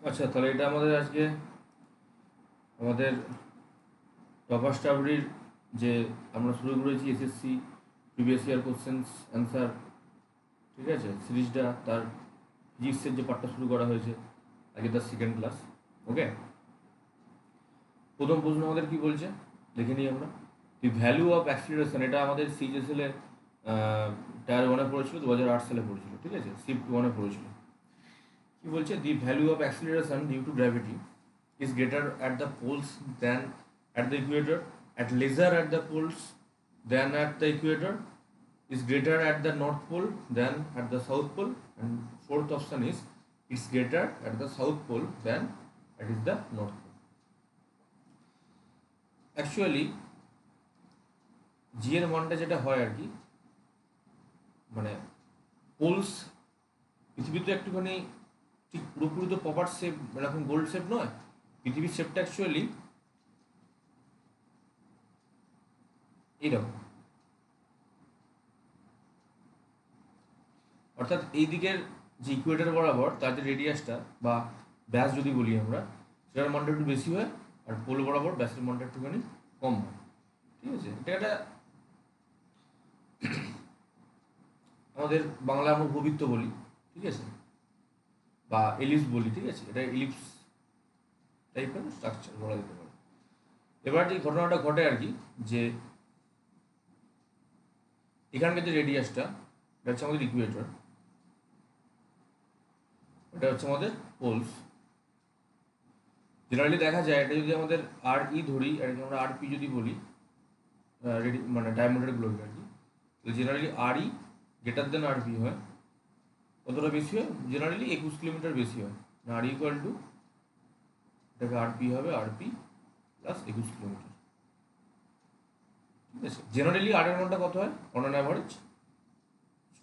আচ্ছা, তাহলে এটা আমাদের আজকে আমাদের টপার স্টাবরির যে আমরা শুরু করেছি SSC previous year questions answer, ঠিক আছে, সিরিজটা তার ফিজিক্সের যে পার্টটা শুরু করা হয়েছে আগে, তার সেকেন্ড ক্লাস। ওকে, প্রথম প্রশ্ন আমাদের কি বলছে দেখে নিই আমরা। দি ভ্যালু অফ অ্যাক্সিলারেশন, এটা আমাদের সিজিএসএল এ টায়ার ওয়ানে পড়েছিল, 2008 সালে পড়েছিল, ঠিক আছে, শিফট ওয়ানে পড়েছিল। কি বলছে, the value of acceleration due to gravity is greater at the poles than at the equator, at lesser at the poles than at the equator, is greater at the north pole than at the south pole, and fourth option is it's greater at the south pole than at is the north pole. Actually জি এর মানটা যেটা হয় আর কি, মানে polls পৃথিবীতে একটুখানি ঠিক পুরোপুরি তো প্রপার শেপ এরকম গোল্ড শেপ নয়, পৃথিবীর শেপটা অ্যাকচুয়ালি এইরকম। অর্থাৎ এই দিকের যে ইকুয়েটার বরাবর তার যে রেডিয়াসটা বা ব্যাস যদি বলি আমরা, সেটার মানটা একটু বেশি হয়, আর পোল বরাবর ব্যাসের মানটা একটুখানি কম হয়, ঠিক আছে। এটা একটা আমাদের বাংলা আমরা উপবৃত্ত বলি, ঠিক আছে, বা এলিপস বলি, ঠিক আছে, এটা এলিপস টাইপের স্ট্রাকচার বলা যেতে পারে। এবার যে ঘটনাটা ঘটে আর কি, যে এখানকার যে রেডিয়াসটা, এটা হচ্ছে আমাদের ইকুয়েটর, এটা হচ্ছে আমাদের পোলস। জেনারেলি দেখা যায় এটা যদি আমাদের আর ই ধরি, আর আমরা আর পি যদি বলি, মানে ডায়ামিটারগুলোকে আর কি, তো জেনারেলি আর ই গ্রেটার দেন আর পি হয়। কতটা বেশি হয়? জেনারেলি 21 কিলোমিটার বেশি হয়। আর ইকুয়াল টু এটাকে আর পি হবে, আর পি প্লাস 21 কিলোমিটার, ঠিক আছে। জেনারেলি আর এর মানটা কত হয়? অন অ্যান অ্যাভারেজ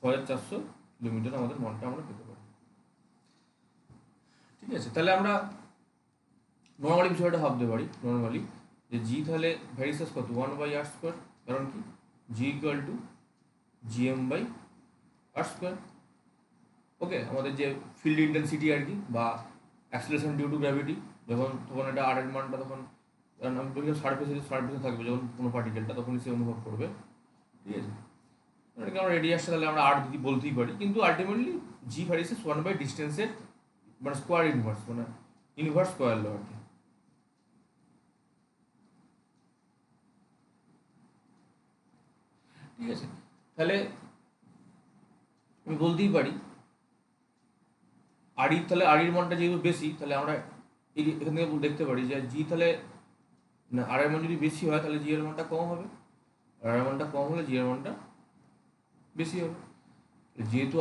6400 কিলোমিটার আমাদের মানটা আমরা পেতে পারি, ঠিক আছে। তাহলে আমরা নর্মালি বিষয়টা ভাবতে পারি, নর্মালি যে জি তাহলে ভ্যারিসেস কত, 1/r²। কারণ কি, g equal to GM by r square. Okay, আমাদের যে ফিল্ড ইন্টেন্সিটি আর কি, বা অ্যাক্সিলারেশন ডিউ টু গ্র্যাভিটি, তখন এটা আর এর মানটা তখন সারফেসে থাকবে যখন কোনো পার্টিকেলটা, তখনই সে অনুভব করবে, ঠিক আছে। এটাকে আমরা রেডিয়াসটা তাহলে আমরা আর দিদি বলতেই পারি, কিন্তু আলটিমেটলি জি ভ্যারিসেস 1/ডিস্টেন্সের মানে স্কোয়ার ইনভার্স, মানে ইনভার্স স্কোয়ার ল আর কি, ঠিক আছে। তাহলে আমি বলতেই পারি আড়ির, তাহলে আড়ির মানটা যেহেতু বেশি, তাহলে আমরা এখান থেকে দেখতে পারি যে জি তাহলে না, আর এর মান যদি বেশি হয় তাহলে জি এর মানটা কম হবে, আর এর মানটা কম হলে জি এর মানটা বেশি হবে। যেহেতু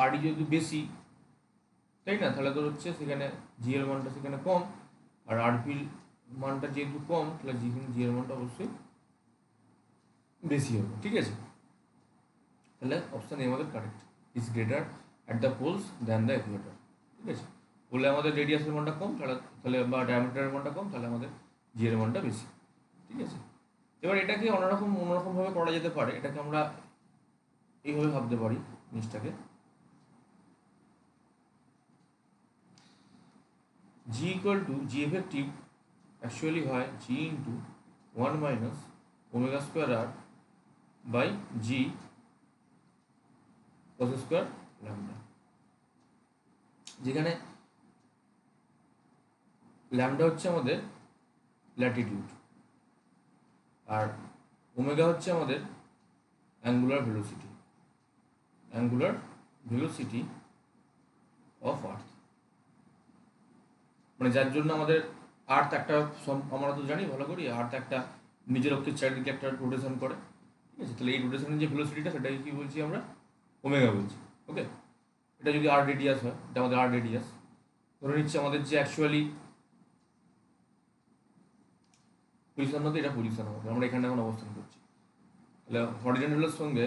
আরই যেহেতু বেশি, তাই না, তাহলে তো হচ্ছে সেখানে জি এর মানটা সেখানে কম, আর আরপির মানটা যেহেতু কম, তাহলে জি এর মানটা অবশ্যই বেশি হবে, ঠিক আছে। তাহলে অপশান এ আমাদের correct, is greater at the poles than the Ecuador, ঠিক আছে। বলে আমাদের রেডিয়াসের মানটা কম, তাহলে তাহলে বা ডায়ামিটারের মানটা কম, তাহলে আমাদের জি এর মানটা বেশি, ঠিক আছে। এবার এটাকে অন্যরকমভাবে করা যেতে পারে, এটাকে আমরা এইভাবে ভাবতে পারি জিনিসটাকে, g equal to g effective actually হয় g into 1 - ω² r by g cos square lambda, যেখানে ল্যামডা হচ্ছে আমাদের ল্যাটিটিউড, আর ওমেগা হচ্ছে আমাদের অ্যাঙ্গুলার ভেলোসিটি অফ আর্থ, মানে যার জন্য আমাদের আর্থ একটা, আমরা তো জানি ভালো করি, আর্থ একটা নিজের অক্ষের চারিদিকে একটা রোটেশন করে, ঠিক আছে। তাহলে এই রোটেশনের যে ভেলোসিটিটা, সেটাকে কি বলছি আমরা? ওমেগা বলছি। ওকে, এটা যদি আর রেডিয়াস হয়, এটা আমাদের আর রেডিয়াস, ধরে নিচ্ছে আমাদের যে অ্যাকচুয়ালি পজিশন হতো, এটা পজিশন হবে, আমরা এখানে এখন অবস্থান করছি, তাহলে হরিজন্টালের সঙ্গে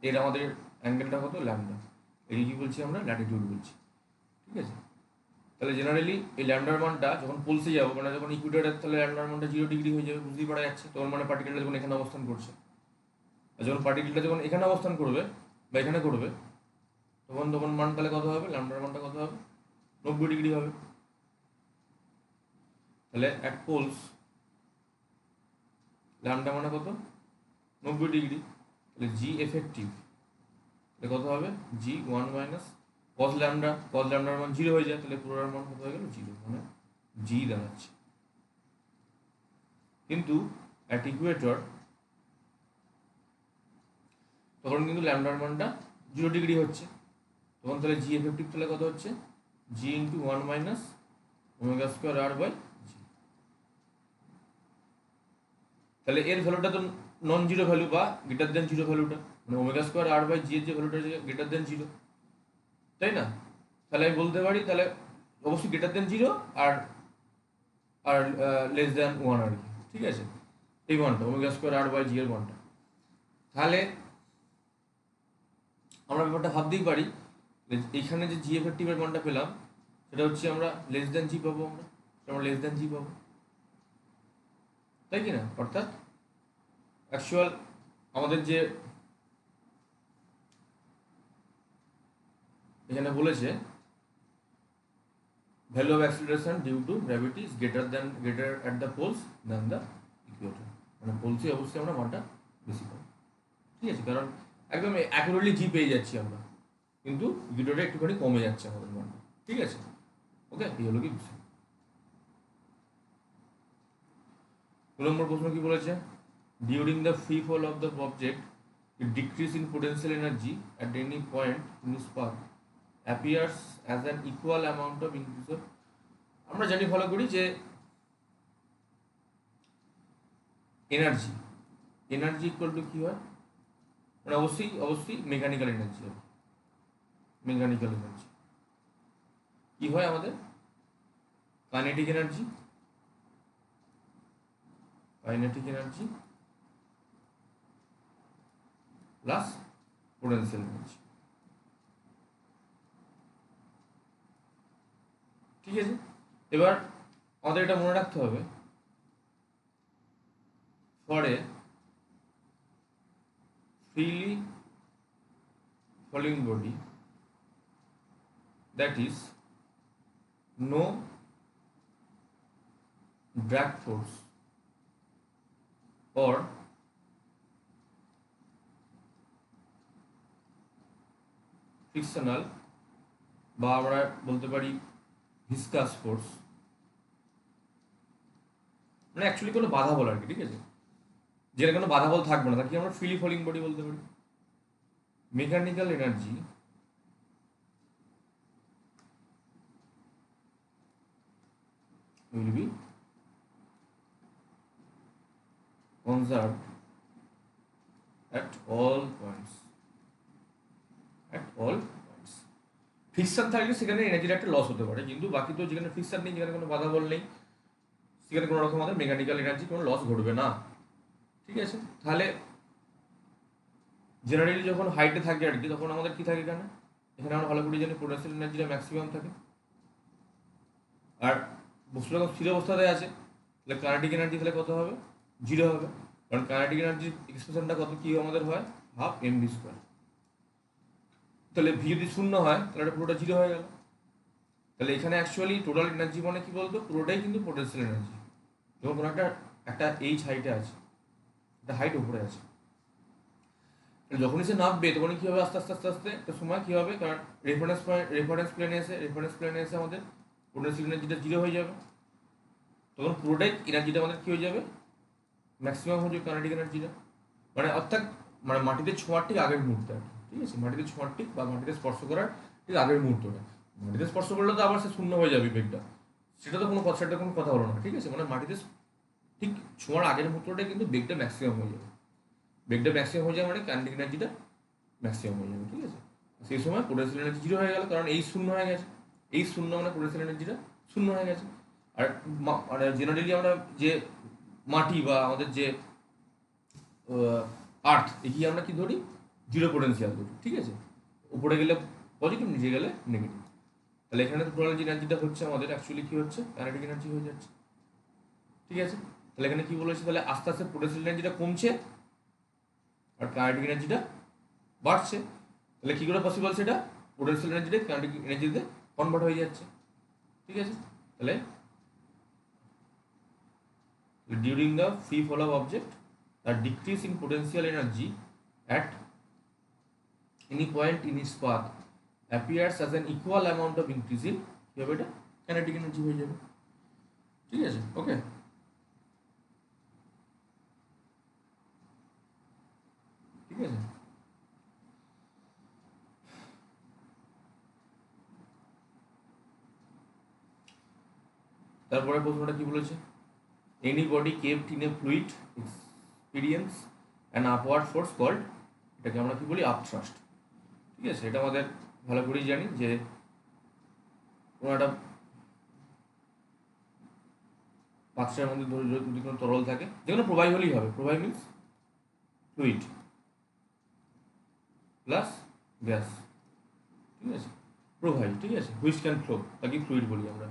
এর আমাদের অ্যাঙ্গেলটা কত, ল্যামডা, এটি কি বলছি আমরা? ল্যাটিটিউড বলছি, ঠিক আছে। তাহলে জেনারেলি এই ল্যামডার মানটা যখন পলসে যাবো, মানে যখন ইকুয়েটরের, তাহলে ল্যামডার মানটা 0 ডিগ্রি হয়ে যাবে, বুঝতেই পারা যাচ্ছে। তখন মানে পার্টিকেলটা যখন এখানে অবস্থান করছে, আর যখন পার্টিকেলটা যখন এখানে অবস্থান করবে বা এখানে করবে, তখন তখন মান তাহলে কত হবে, ল্যামডার মানটা কত হবে? 90 ডিগ্রি হবে। তাহলে অ্যাট পোলস ল্যামডা মানে কত, 90 ডিগ্রি। তাহলে জি এফেক্টিভ তাহলে কত হবে, জি 1 মাইনাস কস ল্যামডা, কস ল্যামডার মান 0 হয়ে যায়, তাহলে পুরোটার মান কত হয়ে গেল 0, মানে জি দাঁড়াচ্ছে। কিন্তু অ্যাট ইকুয়েটর তখন কিন্তু ল্যামডার মানটা 0 ডিগ্রি হচ্ছে, তখন তাহলে জি এফেক্টিভ তাহলে কত হচ্ছে, g into 1 minus omega square r by g. তাহলে এর ভ্যালুটা তো নন জিরো ভ্যালু বা গ্রেটার দেন জিরো ভ্যালুটা, মানে omega square r by g এর যে ভ্যালুটা গ্রেটার দেন জিরো, তাই না? তাহলে আমি বলতে পারি তাহলে অবশ্যই গ্রেটার দেন জিরো আর আর লেস দেন ওয়ান আর কি, ঠিক আছে, এই মানটা omega square r by g এর মানটা। তাহলে আমরা ব্যাপারটা ভাবতেই পারি এইখানে যে জি এফেক্টিভের মানটা পেলাম সেটা হচ্ছে আমরা লেস দেন জি পাবো, আমরা লেস দেন জি পাবো, তাই কি না? অর্থাৎ অ্যাকচুয়াল আমাদের যে এখানে বলেছে value of acceleration due to gravity is greater at the poles than the equator, মানে পোলসে অবশ্যই আমরা মানটা বেশি পাবো, ঠিক আছে, কারণ একদম অ্যাকুরেটলি জি পেয়ে যাচ্ছি আমরা, কিন্তু ইকুয়েটরে একটুখানি কমে যাচ্ছে আমাদের মানটা, ঠিক আছে। ওকে, এই হলো কি বিষয়। 2 নম্বর প্রশ্ন কি বলেছে, during the free fall of the object decrease in potential energy at any point in spark appears as an equal amount of increase of. আমরা জানি ফলো করি যে এনার্জি এনার্জি ইকুয়াল টু কী হয়, মানে অবশ্যই মেকানিক্যাল এনার্জি হবে, mechanical energy কী হয় আমাদের, kinetic energy plus potential energy, ঠিক আছে। এবার আমাদের এটা মনে রাখতে হবে, for a freely falling body that is no drag force or frictional বা আমরা বলতে পারি ভিসকাস ফোর্স, মানে অ্যাকচুয়ালি কোনো বাধা বল আর কি, ঠিক আছে, যেটা কোনো বাধা বল থাকবে না তাকে আমরা ফ্রিলি ফলিং বডি বলতে পারি। Mechanical energy will be conserved at all points. Fiction থাকলে সেখানে এনার্জির একটা লস হতে পারে, কিন্তু বাকি তো যেখানে ফিকশন নেই, যেখানে কোনো বাধা বল নেই, সেখানে কোনো রকম আমাদের মেকানিক্যাল এনার্জি কোনো লস ঘটবে না, ঠিক আছে। তাহলে জেনারেলি যখন হাইটে থাকে আর কি, তখন আমাদের কি থাকে এখানে, এখানে আমরা ভালো করে জানি পোটেনশিয়াল এনার্জিটা ম্যাক্সিমাম থাকে, আর বস্তু যখন স্থির অবস্থাতে আছে তাহলে কাইনেটিক এনার্জি তাহলে কত হবে, 0 হবে, কারণ কাইনেটিক এনার্জির এক্সপ্রেশনটা কত কি আমাদের হয়, হাফ mv স্কোয়ার। তাহলে ভি যদি 0 হয় তাহলে এটা পুরোটা 0 হয়ে গেল। তাহলে এখানে অ্যাকচুয়ালি টোটাল এনার্জি মানে কি বলতো, পুরোটাই কিন্তু পোটেনশিয়াল এনার্জি। যখন কোনো একটা এইচ হাইটে আছে, একটা হাইট উপরে আছে, যখনই সে নামবে তখনই কী হবে, আস্তে আস্তে আস্তে আস্তে একটা সময় কী হবে, কারণ রেফারেন্স প্লেনে এসে আমাদের পোটেনশিয়াল এনার্জিটা 0 হয়ে যাবে, তখন পুরোটাই এনার্জিটা আমাদের কী হয়ে যাবে, ম্যাক্সিমাম হয়ে যাবে কাইনেটিক এনার্জিটা, মানে অর্থাৎ মানে মাটিতে ছোঁয়ার ঠিক আগের মুহূর্তে আর কি, ঠিক আছে, মাটিতে ছোঁয়ার ঠিক বা মাটিতে স্পর্শ করার ঠিক আগের মুহূর্তটা, মাটিতে স্পর্শ করলে তো আবার সে শূন্য হয়ে যাবে বেগটা, সেটা তো কোনো কথা হলো না, ঠিক আছে, মানে মাটিতে ঠিক ছোঁয়ার আগের মুহূর্তটাই কিন্তু বেগটা ম্যাক্সিমাম হয়ে যাবে, বেগটা ম্যাক্সিমাম হয়ে যাবে মানে কাইনেটিক এনার্জিটা ম্যাক্সিমাম হয়ে যাবে, ঠিক আছে। সেই সময় পোটেনশিয়াল এনার্জি 0 হয়ে গেল, কারণ এই শূন্য হয়ে গেছে, এই শূন্য মানে পোটেনশিয়াল এনার্জিটা 0 হয়ে গেছে। আর মানে জেনারেলি আমরা যে মাটি বা আমাদের যে আর্থ এগিয়ে আমরা কি ধরি, 0 পোটেনশিয়াল ধরি, ঠিক আছে, উপরে গেলে পজিটিভ, নিচে গেলে নেগেটিভ। তাহলে এখানে তো টোটাল যে এনার্জিটা হচ্ছে আমাদের অ্যাকচুয়ালি কি হচ্ছে, কাইনেটিক এনার্জি হয়ে যাচ্ছে, ঠিক আছে। তাহলে এখানে কি বলেছে, তাহলে আস্তে আস্তে পোটেনশিয়াল এনার্জিটা কমছে আর কাইনেটিক এনার্জিটা বাড়ছে, তাহলে কি করে পসিবল, সেটা পোটেনশিয়াল এনার্জিটা কাইনেটিক এনার্জিতে কনভার্ট হয়ে যাচ্ছে, ঠিক আছে, তাহলে during the free fall of object the decrease in potential energy at any point in its path appears as an equal amount of increase in কি হবে এটা kinetic energy হয়ে যাবে। ঠিক আছে, ওকে। ঠিক আছে, তারপরে প্রশ্নটা কি বলেছে, any body kept in a fluid experience an upward force called, এটাকে আমরা কি বলি আপথ্রাস্ট। ঠিক আছে, এটা আমাদের ভালো করেই জানি যে কোনো একটা পাত্রের মধ্যে ধরে যদি কোনো তরল থাকে, যে কোনো প্রবাহী হলেই হবে, প্রবাহী মিনস ফ্লুইড প্লাস গ্যাস। ঠিক আছে, প্রবাহী, ঠিক আছে, হুইচ ক্যান ফ্লো, তাকে ফ্লুইড বলি আমরা।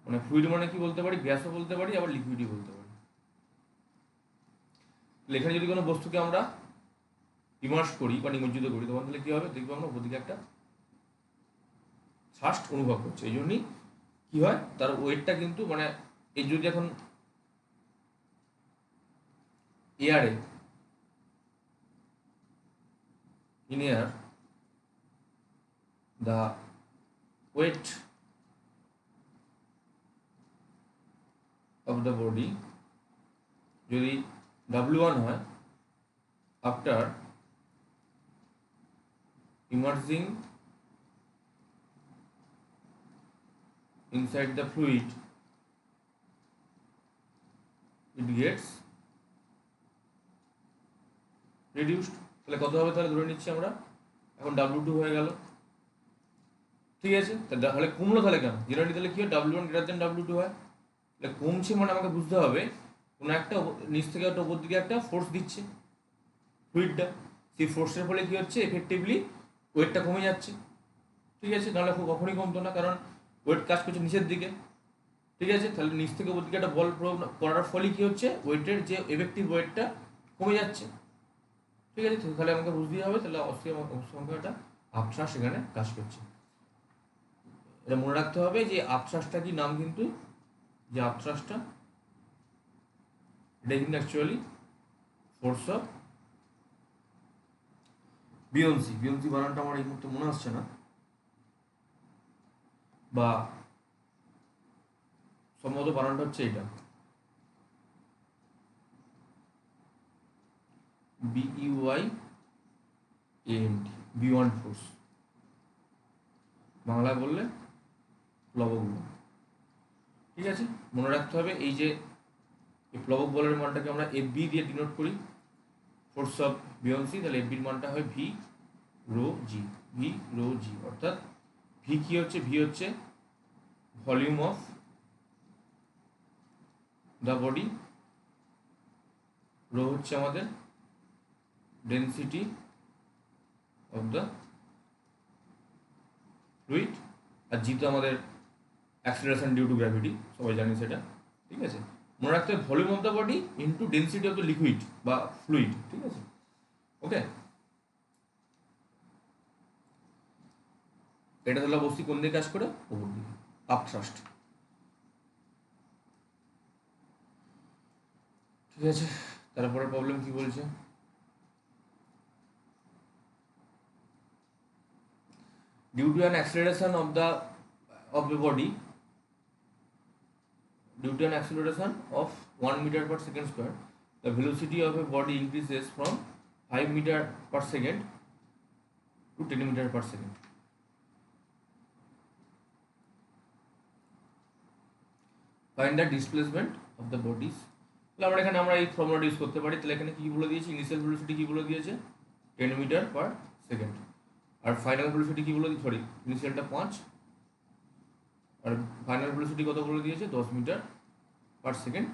মানে ফ্লুইড মানে কি বলতে পারি, গ্যাসও বলতে পারি, আবার লিকুইডই বলতে পারি। এখানে যদি কোনো বস্তুকে আমরা ইমার্স করি বা নিমজ্জিত করি, তখন তাহলে কি হবে, দেখবো আমরা ওদিকে একটা থ্রাস্ট অনুভব করছে। এই জন্যই কি হয়, তার ওয়েটটা কিন্তু মানে এই যদি এখন এয়ারে in air the weight of the body যদি W1 হয় after immersing inside the fluid it gets reduced। তাহলে কত হবে, তাহলে ধরে নিচ্ছি আমরা এখন W2 হয়ে গেল। ঠিক আছে, তাহলে কমলো তাহলে কেন, জেনারেলি তাহলে কি হয় W1 গ্রেটার দেন W2 হয়। তাহলে কমছে মানে আমাকে বুঝতে হবে কোনো একটা নিচ থেকে একটা উপর দিকে একটা ফোর্স দিচ্ছে ফ্লুইডটা, সেই ফোর্সের ফলে কি হচ্ছে এফেক্টিভলি ওয়েটটা কমে যাচ্ছে। ঠিক আছে, নাহলে কখনই কমতো না, কারণ ওয়েট কাজ করছে নিচের দিকে। ঠিক আছে, তাহলে নিচ থেকে উপর দিকে একটা বল প্রয়োগ করার ফলে কি হচ্ছে ওয়েটের যে এফেক্টিভ ওয়েটটা কমে যাচ্ছে। ঠিক আছে, তাহলে আমাকে বুঝতেই হবে তাহলে সংখ্যাটা আপথ্রাস্ট সেখানে কাজ করছে। এটা মনে রাখতে হবে যে আপথ্রাস্টটা কি নাম, কিন্তু যে আপথ্রাস্টটা এটা কিন্তু অ্যাকচুয়ালি ফোর্স অফ বিয়ন্সি। বিয়ন্সি বানানটা আমার এই মুহূর্তে মনে আসছে না, বা সম্ভবত বানানটা হচ্ছে এটা BEYANT, বিয়ন্ড ফোর্স, বাংলায় বললে প্লবক বল। ঠিক আছে, মনে রাখতে হবে এই যে এই প্লবক বলের মানটাকে আমরা FB দিয়ে ডিনোট করি, ফোর্স অফ বিয়ন্সি, তাহলে FBর মানটা হয় V রো জি, অর্থাৎ ভি কি হচ্ছে, ভি হচ্ছে volume of the body, rho হচ্ছে আমাদের ডেন্সিটি অফ দ্য ফ্লুইড, আর জি তো আমাদের অ্যাক্সিলারেশন ডিউ টু গ্র্যাভিটি, সবাই জানি সেটা। ঠিক আছে, মনে রাখতে হবে volume of the body into density of the liquid বা ফ্লুইড। ঠিক আছে, ওকে। এটা তাহলে বস্তু কোন দিকে কাজ করে, ওপর দিকে, আপথ্রাস্ট। ঠিক আছে, তারপরে প্রবলেম কি বলছে, due to an acceleration of the body, due to an acceleration of 1 meter per second square, the velocity of a body increases from 5 meter per second to 10 meter per second. Find the displacement of the bodies. তাহলে আমরা এখানে আমরা এই ফর্মুলাটা use করতে পারি। তাহলে এখানে কি বলে দিয়েছে, ইনিশিয়াল ভেলোসিটি কি বলে দিয়েছে 10 মিটার পার সেকেন্ড, আর ফাইনাল ভেলোসিটি কি বলে, সরি ইনিশিয়ালটা 5 আর ফাইনাল ভেলোসিটি কত বলে দিয়েছে 10 মিটার পার সেকেন্ড।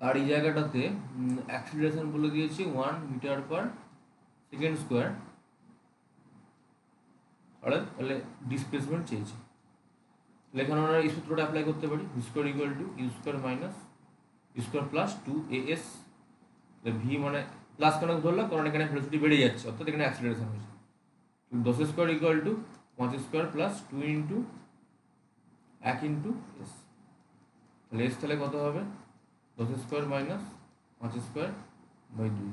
আর এই জায়গাটাতে অ্যাক্সিলারেশন বলে দিয়েছে 1 মিটার পার সেকেন্ড স্কোয়ার, আর তাহলে ডিসপ্লেসমেন্ট চেয়েছে। তাহলে এখানে আমরা এই সূত্রটা অ্যাপ্লাই করতে পারি, V square equal to U square minus U square plus 2AS V মানে প্লাস কেন ধরলাম, কারণ এখানে ভেলোসিটি বেড়ে যাচ্ছে, অর্থাৎ এখানে অ্যাক্সিলারেশন হয়েছে। 10 square equal two 5 square plus 2 into 1 into S. তাহলে এস তাহলে কত হবে? 10 স্কোয়ার মাইনাস 5 স্কোয়ার বাই 2।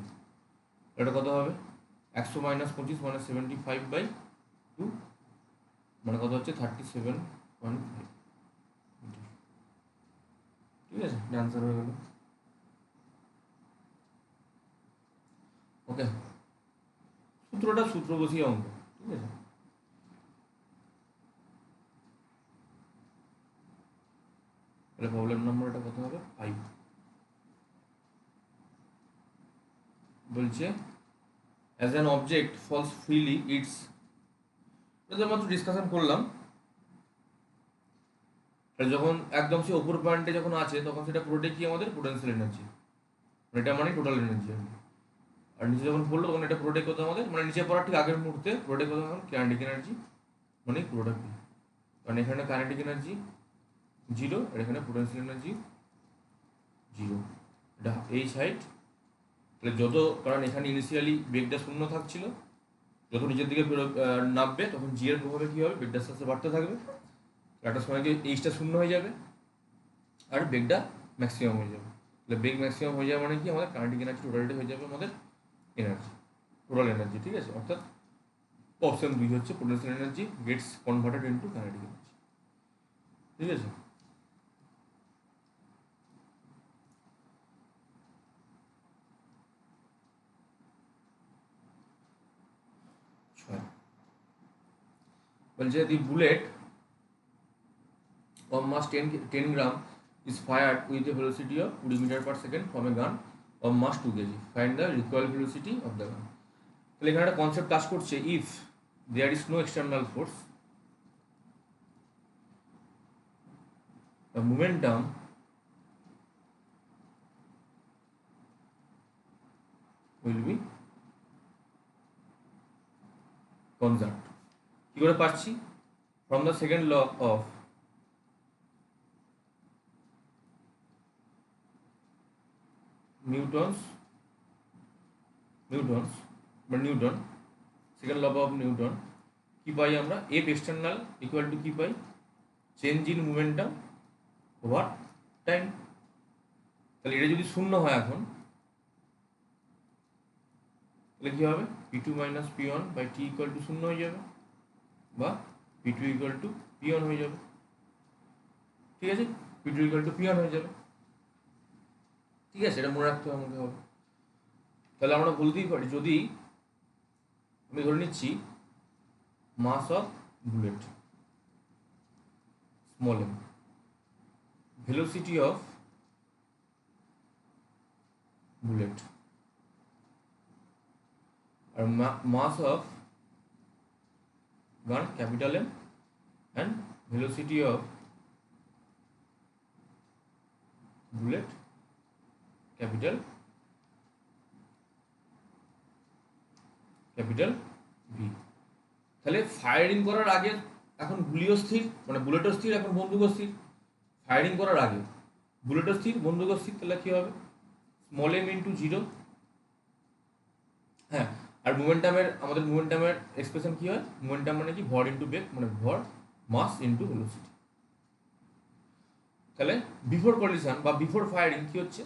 এটা কত হবে? 100 মাইনাস 25 মানে 75/2, মানে কত হচ্ছে 37.5। ঠিক আছে, আনসার হয়ে গেল। ওকে, সূত্র বসিয়ে অঙ্ক। ঠিক আছে, তাহলে প্রবলেম নম্বর এটা কত হবে? 5। বলছে as an object falls freely its, এটা মাত্র ডিসকাশন করলাম। যখন একদম সে ওপর পয়েন্টে যখন আছে তখন সেটা পুরোটাই কি আমাদের পোটেনশিয়াল এনার্জি, এটা মানে টোটাল এনার্জি। আর নিচে যখন পড়লো তখন এটা পুরোটাই কত আমাদের, মানে নিচে পড়ার ঠিক আগের মুহূর্তে পুরোটাই কত তখন কাইনেটিক এনার্জি, মানে পুরোটা কি, কারণ এখানে কাইনেটিক এনার্জি 0 আর এখানে পোটেনশিয়াল এনার্জি 0। এটা এই সাইড, তাহলে যত, কারণ এখানে ইনিশিয়ালি বেগটা শূন্য থাকছিল, যত নিচের দিকে নামবে তখন জি এর প্রভাবে কী হবে, বেগটা আস্তে আস্তে বাড়তে থাকবে। একটা সময় গিয়ে এইচটা শূন্য হয়ে যাবে আর বেগটা ম্যাক্সিমাম হয়ে যাবে। তাহলে বেগ ম্যাক্সিমাম হয়ে যাবে মানে কি, আমাদের কাইনেটিক এনার্জি টোটালটা হয়ে যাবে আমাদের এনার্জি, টোটাল এনার্জি। ঠিক আছে, অর্থাৎ অপশন 2 হচ্ছে potential energy gets converted into kinetic energy. ঠিক আছে, বলছে the bullet of mass 10 gram is fired with a velocity of 20 meter per second from a gun of mass 2 kg. Find the recoil velocity of the gun. তাহলে এখানে একটা concept কাজ করছে, if there is no external force, the momentum will be conserved. কি করে পাচ্ছি? from the second law of Newton, second law of Newton, কি পাই আমরা? এফ এক্সটার্নাল ইকুয়াল টু কি পাই? Change in momentum over time. তাহলে এটা যদি শূন্য হয় এখন, তাহলে কি হবে? P2 minus P1 by T equal to শূন্য হয়ে যাবে, বা P2 ইকুয়াল টু P1 হয়ে যাবে। ঠিক আছে, P2 ইকুয়াল টু P1 হয়ে যাবে। ঠিক আছে, এটা মনে রাখতে আমাকে হবে। তাহলে আমরা বলতেই পারি, যদি আমি ধরে নিচ্ছি mass of bullet small m, velocity of bullet, আর mass of gun capital M, and velocity of bullet capital V. তাহলে ফায়ারিং করার আগে এখন গুলিও স্থির, মানে বুলেটও স্থির, এখন বন্দুকও স্থির। ফায়ারিং করার আগে বুলেটও স্থির, বন্দুকও স্থির, তাহলে কী হবে? Small M into 0। হ্যাঁ, আর আমাদের মোমেন্টামের এক্সপ্রেশন কী হয়? মোমেন্টাম মানে কি? ভর ইন্টু বেগ, মানে ভর মাস ইন্টু ভেলোসিটি। তাহলে বিফোর কলিশন বা বিফোর ফায়ারিং কী হচ্ছে?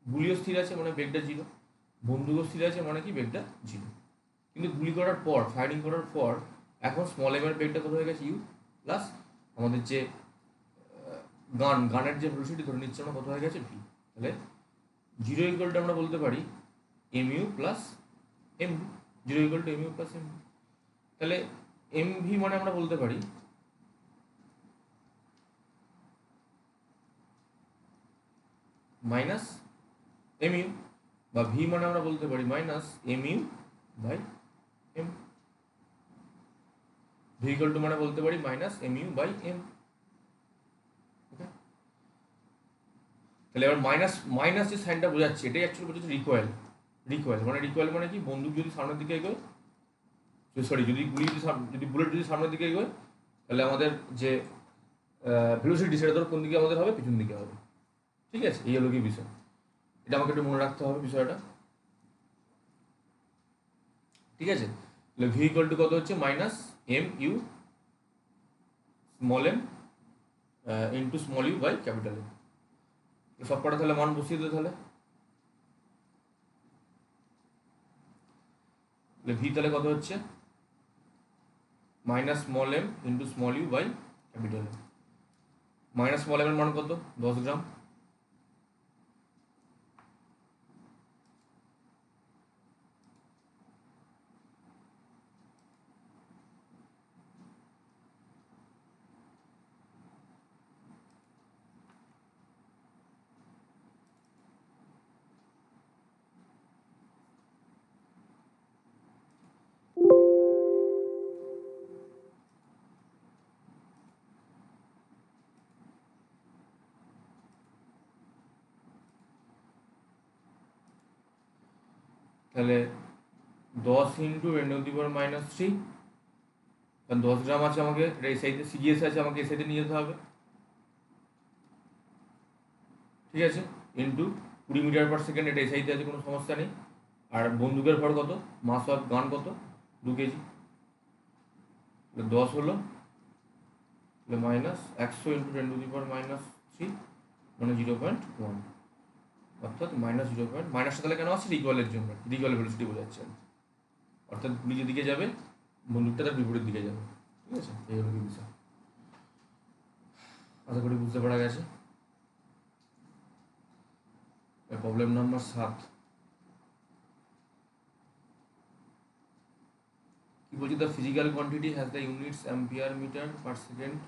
গুলিও স্থির আছে মানে বেগটা 0, বন্দুকও স্থির আছে মানে কি বেগটা 0। কিন্তু গুলি করার পর, ফায়ারিং করার পর এখন স্মল এম এর বেগটা কত হয়ে গেছে? ইউ প্লাস আমাদের যে গানের যে ভেলোসিটি ধরে নিচ্ছে আমরা, কত হয়ে গেছে? ভি। তাহলে 0 ইকুয়ালটা আমরা বলতে পারি m u plus m v. 0 equal to m u plus m v. তাহলে এম ভি মানে আমরা বলতে পারি মাইনাস এম ইউ, বা ভি মানে আমরা বলতে পারি minus M u by m. V equal to মানে বলতে পারি minus M u by m. Okay, তাহলে এবার মাইনাস যে সাইনটা বোঝাচ্ছে, এটাই অ্যাকচুয়ালি বোঝাচ্ছে রিকয়েল। রিকয়েল মানে কি? বন্দুক যদি সামনের দিকে এগোয়, সরি, যদি বুলেট যদি সামনের দিকে এগোয়, তাহলে আমাদের যে ভেলোসিটি সেটা ধর কোন দিকে আমাদের হবে? পিছন দিকে হবে। ঠিক আছে, এই হলো কি বিষয়। এটা আমাকে একটু মনে রাখতে হবে বিষয়টা। ঠিক আছে, তাহলে ভি ইকুয়াল টু কত হচ্ছে minus M U small M into small U by capital M. সব কটা তাহলে মান বসিয়ে দিও তাহলে ভি তাহলে কত হচ্ছে minus small M into small U by capital M. Minus small M এর মান কত 10 গ্রাম, তাহলে 10 ইন্টু 10⁻³ কারণ 10 গ্রাম আছে, আমাকে এই সাইডে সিজিএস আছে, আমাকে এই সাইডে নিয়ে যেতে হবে, ঠিক আছে, ইন্টু 20 মিটার পার সেকেন্ড, এটা এই সাইডে আছে, কোনো সমস্যা নেই। আর বন্দুকের ভর কত, মাস অফ গান কত 2 কেজি, 10 হলো মাইনাস 100 ইন্টু 10⁻³ মানে 0.1, অর্থাৎ মাইনাস 0. মাইনাসটা তাহলে কেন আছে, রিকয়েলের জন্য, রিকয়েল ভেলোসিটি বোঝাচ্ছে, অর্থাৎ গুলি যেদিকে যাবে বন্দুকটা তার বিপরীত দিকে যাবে, ঠিক আছে, এই হলো কি বিষয়। আশা করি বুঝতে পারা গেছে। প্রবলেম নাম্বার 7 কি বলছি, the physical quantity has the units ampere metre per second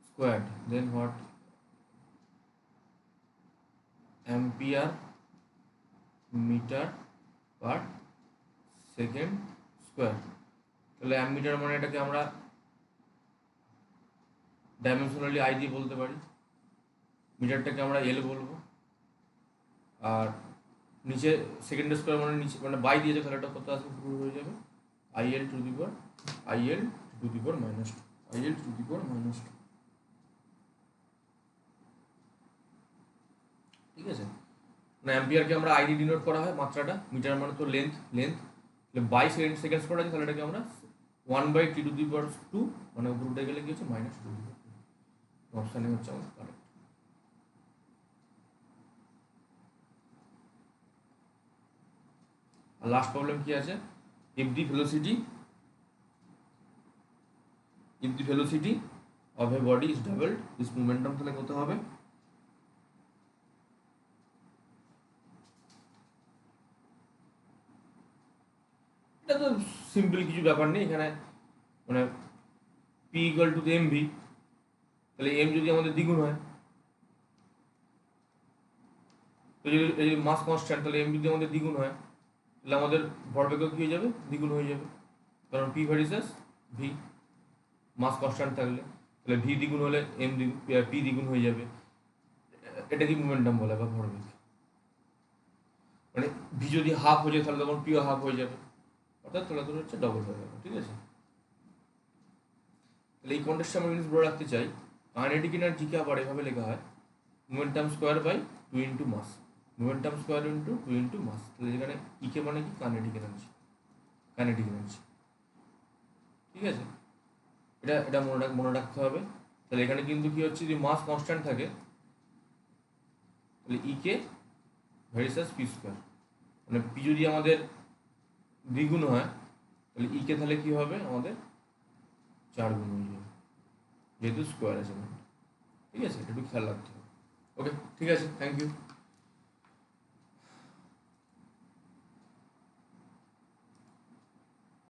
squared, then what ampere metre per second square. তাহলে অ্যাম্পিয়ার মানে এটাকে আমরা ডাইমেনশনালি আই দিয়ে বলতে পারি, মিটারটাকে আমরা এল বলবো, আর নিচে সেকেন্ড স্কোয়ার মানে নিচে মানে বাই দিয়ে যে খেলাটা কত আসবে পুরো হয়ে যাবে IL to the power -2, IL to the power -2, ঠিক আছে। না অ্যাম্পিয়ারকে আমরা আই দিয়ে ডিনোট করা হয় মাত্রাটা, মিটার মানে তো লেন্থ, বাই সেকেন্ড স্কোয়ার আছে, তাহলে এটাকে আমরা 1/t⁻², মানে উপর উঠে গেলে কি হচ্ছে -2, অপশানে হচ্ছে আমাদের কারেক্ট। আর লাস্ট প্রবলেম কি আছে, if the velocity of a body is doubled, its momentum তাহলে কত হবে, এটা তো সিম্পল কিছু ব্যাপার নেই এখানে, মানে P ইকুয়াল টু mv, তাহলে m যদি আমাদের দ্বিগুণ হয়, তো যদি এই মাস কনস্ট্যান্ট, তাহলে m যদি আমাদের দ্বিগুণ হয় তাহলে আমাদের ভরবেগও কি হয়ে যাবে, দ্বিগুণ হয়ে যাবে, কারণ P ভার্সেস v, মাস কনস্ট্যান্ট থাকলে, তাহলে v দ্বিগুণ হলে P দ্বিগুণ হয়ে যাবে, এটা কি মোমেন্টাম বলে বা ভরবেগ, মানে v যদি হাফ হয়ে যায় তাহলে তখন P হাফ হয়ে যাবে, অর্থাৎ তাহলে তোর হচ্ছে ডবল হয়ে যাবে, ঠিক আছে। তাহলে এই কন্টেক্সটে আমরা জিনিস বলে রাখতে চাই, কাইনেটিক এনার্জিকে আবার এভাবে লেখা হয় momentum square by 2 into mass, momentum square into 2 into mass, তাহলে এখানে ইকে মানে কি কাইনেটিক এনার্জি, ঠিক আছে, এটা এটা মনে রাখতে হবে। তাহলে এখানে কিন্তু কি হচ্ছে, যদি মাস কনস্ট্যান্ট থাকে তাহলে ইকে ভার্সেস পি স্কোয়ার, মানে পি যদি আমাদের দ্বিগুণ হয় তাহলে ইকে তাহলে কি হবে আমাদের 4 গুণ হয়ে যাবে, যেহেতু স্কোয়ার আছে, ঠিক আছে, এটা একটু খেয়াল রাখতে হবে। ওকে, ঠিক আছে, থ্যাংক ইউ।